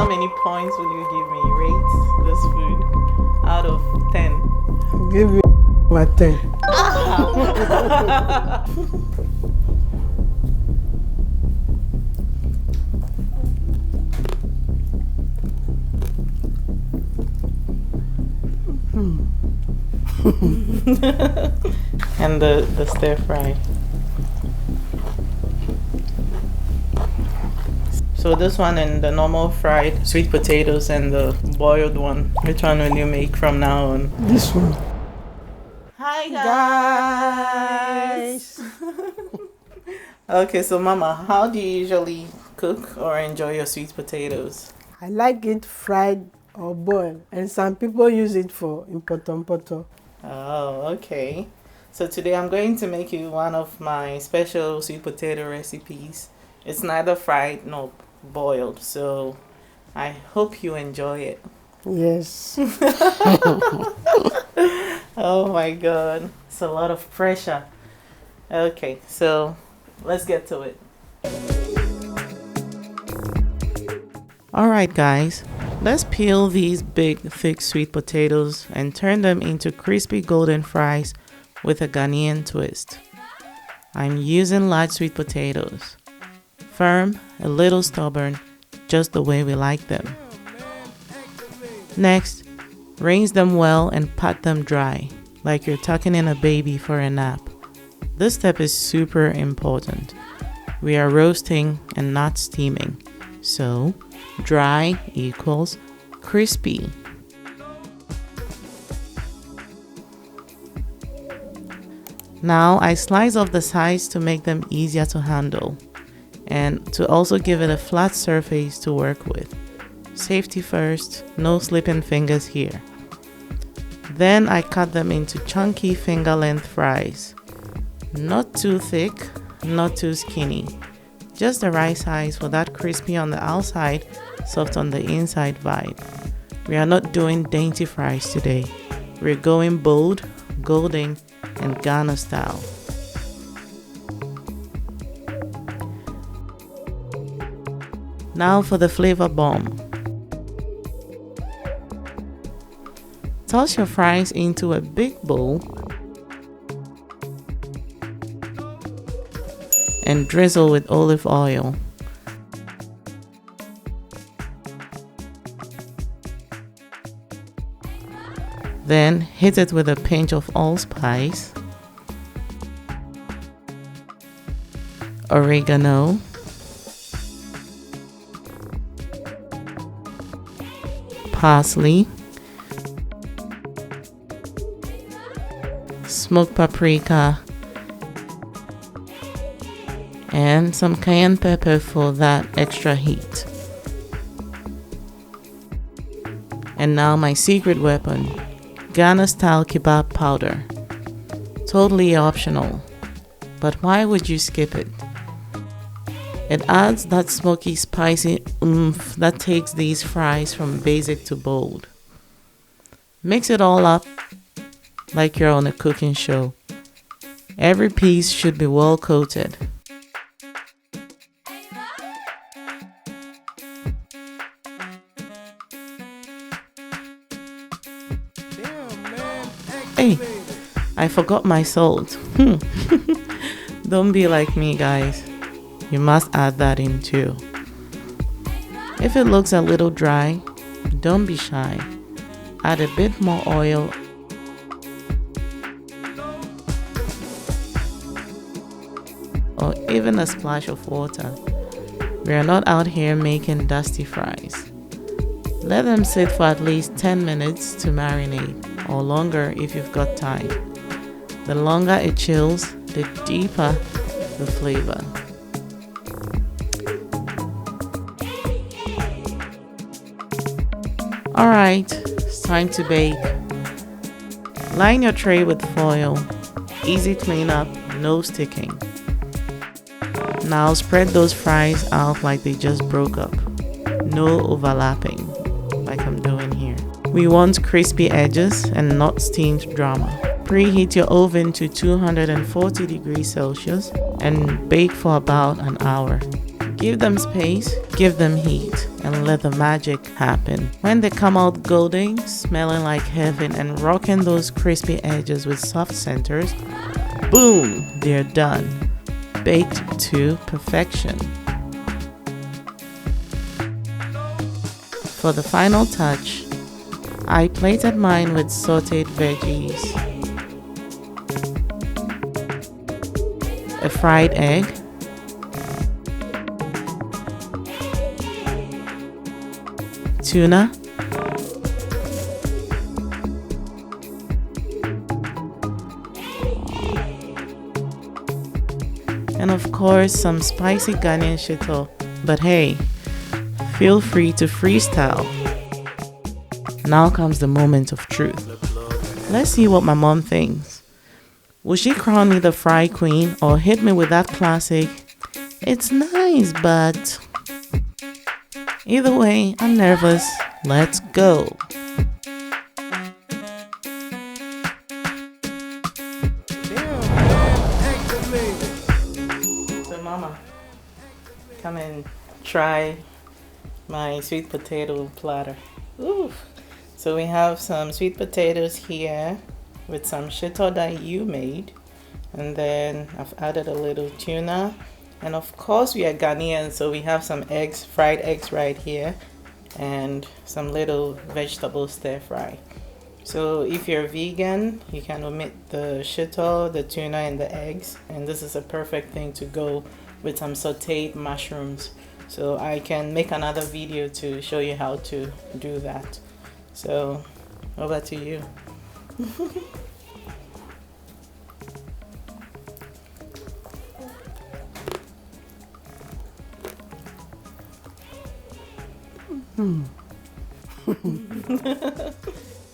how many points will you give me? Rate this food out of 10. I'll give you over 10. And the stir fry. So this one and the normal fried sweet potatoes and the boiled one. Which one will you make from now on? This one. Hi Guys. Okay, so Mama, how do you usually cook or enjoy your sweet potatoes? I like it fried or boiled, and some people use it for impoto. Oh, okay. So today I'm going to make you one of my special sweet potato recipes. It's neither fried nor boiled, so I hope you enjoy it. Yes. Oh my god, it's a lot of pressure. Okay, so let's get to it. Alright guys, let's peel these big thick sweet potatoes and turn them into crispy golden fries with a Ghanaian twist. I'm using large sweet potatoes. Firm, a little stubborn, just the way we like them. Next, rinse them well and pat them dry, like you're tucking in a baby for a nap. This step is super important. We are roasting and not steaming, so dry equals crispy. Now I slice off the sides to make them easier to handle and to also give it a flat surface to work with. Safety first, no slipping fingers here. Then I cut them into chunky finger-length fries. Not too thick, not too skinny. Just the right size for that crispy on the outside, soft on the inside vibe. We are not doing dainty fries today. We're going bold, golden, and Ghana style. Now for the flavor bomb. Toss your fries into a big bowl and drizzle with olive oil. Then hit it with a pinch of allspice, oregano, parsley, smoked paprika, and some cayenne pepper for that extra heat. And now my secret weapon, Ghana style kebab powder. Totally optional, but why would you skip it? It adds that smoky, spicy oomph that takes these fries from basic to bold. Mix it all up like you're on a cooking show. Every piece should be well coated. Hey, I forgot my salt. Don't be like me, guys. You must add that in too. If it looks a little dry, don't be shy. Add a bit more oil or even a splash of water. We are not out here making dusty fries. Let them sit for at least 10 minutes to marinate, or longer if you've got time. The longer it chills, the deeper the flavor. Alright, it's time to bake. Line your tray with foil. Easy cleanup, no sticking. Now spread those fries out like they just broke up. No overlapping, like I'm doing here. We want crispy edges and not steamed drama. Preheat your oven to 240 degrees Celsius and bake for about an hour. Give them space, give them heat, and let the magic happen. When they come out golden, smelling like heaven, and rocking those crispy edges with soft centers, boom, they're done. Baked to perfection. For the final touch, I plated mine with sauteed veggies, a fried egg, tuna, and of course some spicy Ghanaian chefHato. But hey, feel free to freestyle. Now comes the moment of truth. Let's see what my mom thinks. Will she crown me the fry queen or hit me with that classic, "It's nice, but..." Either way, I'm nervous. Let's go. So mama, come and try my sweet potato platter. Ooh. So we have some sweet potatoes here with some chefHato that you made. And then I've added a little tuna. And of course we are Ghanaian, so we have some eggs, fried eggs right here. And some little vegetable stir fry. So if you're vegan, you can omit the chefHato, the tuna, and the eggs. And this is a perfect thing to go with some sauteed mushrooms. So I can make another video to show you how to do that. So over to you.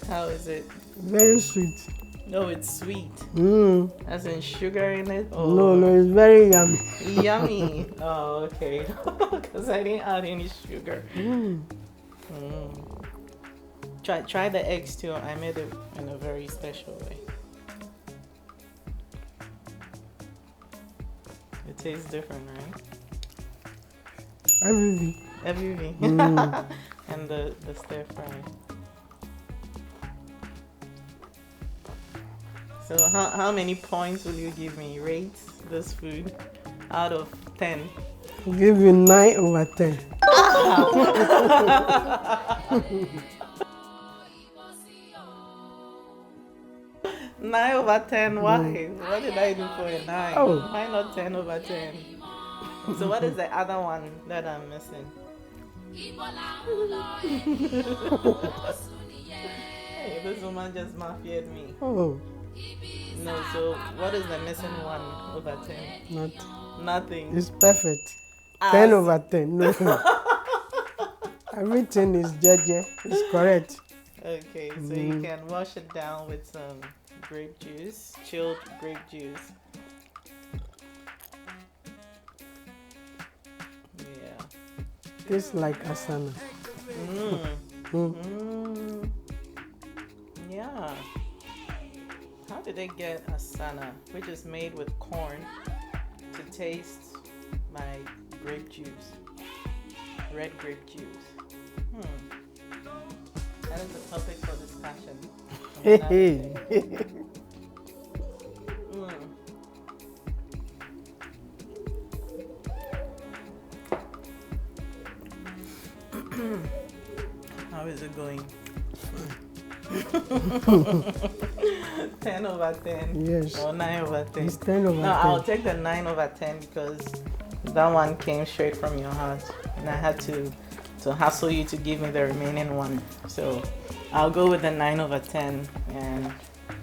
How is it? Very sweet. No, it's sweet. As in sugar in it? No, it's very yummy. Yummy. Oh, okay. Because I didn't add any sugar. Try the eggs too. I made it in a very special way. It tastes different, right? Everything. And the stir fry. So how many points will you give me? Rate this food out of 10. I'll give you 9 over 10. 9 over 10. Why? What did I do for a 9? Oh. Why not 10 over 10? So what is the other one that I'm missing? Hey, this woman just mafiaed me. Oh, No, so what is the missing one over 10? Nothing. it's perfect. 10 over 10. No. Everything is jeje. It's correct. Okay, so you can wash it down with some grape juice, chilled grape juice. Yeah. Tastes like asana. Yeah. How did they get asana, which is made with corn, to taste my grape juice? Red grape juice. That is a topic for discussion. Hey. How is it going? 10 over 10. Yes. Or 9 over 10. It's 10 over 10. No, I'll take the 9 over 10 because that one came straight from your heart. And I had to hassle you to give me the remaining one. So I'll go with the 9 over 10. And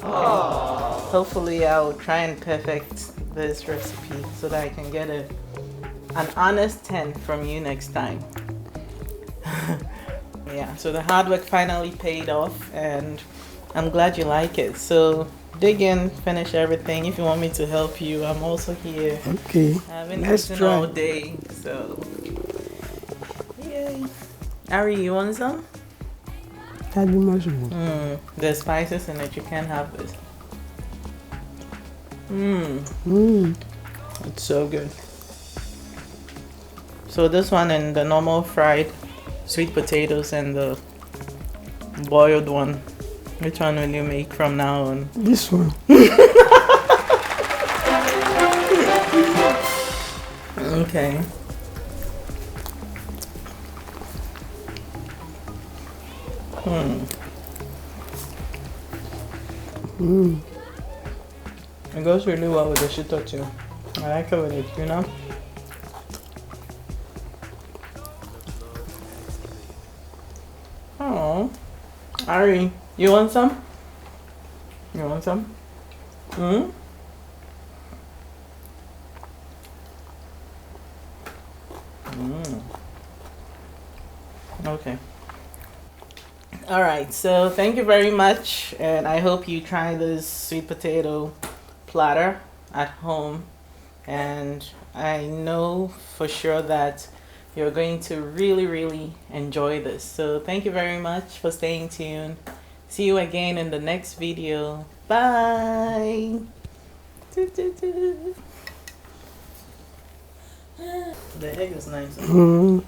hopefully I'll try and perfect this recipe so that I can get an honest 10 from you next time. Yeah, so the hard work finally paid off and I'm glad you like it. So dig in, finish everything. If you want me to help you, I'm also here. Okay. I've been Let's eating try. all day, so yay. Ari, you want some? Add the mushroom. There's spices in it, you can't have this. It's so good. So this one and the normal fried sweet potatoes and the boiled one. Which one will you make from now on? This one. Okay. It goes really well with the shito too. I like it with it, you know? Oh, Ari, you want some? You want some? Hmm? Okay. All right, so thank you very much, and I hope you try this sweet potato platter at home. And I know for sure that you're going to really, really enjoy this. So thank you very much for staying tuned. See you again in the next video. Bye. The egg is nice.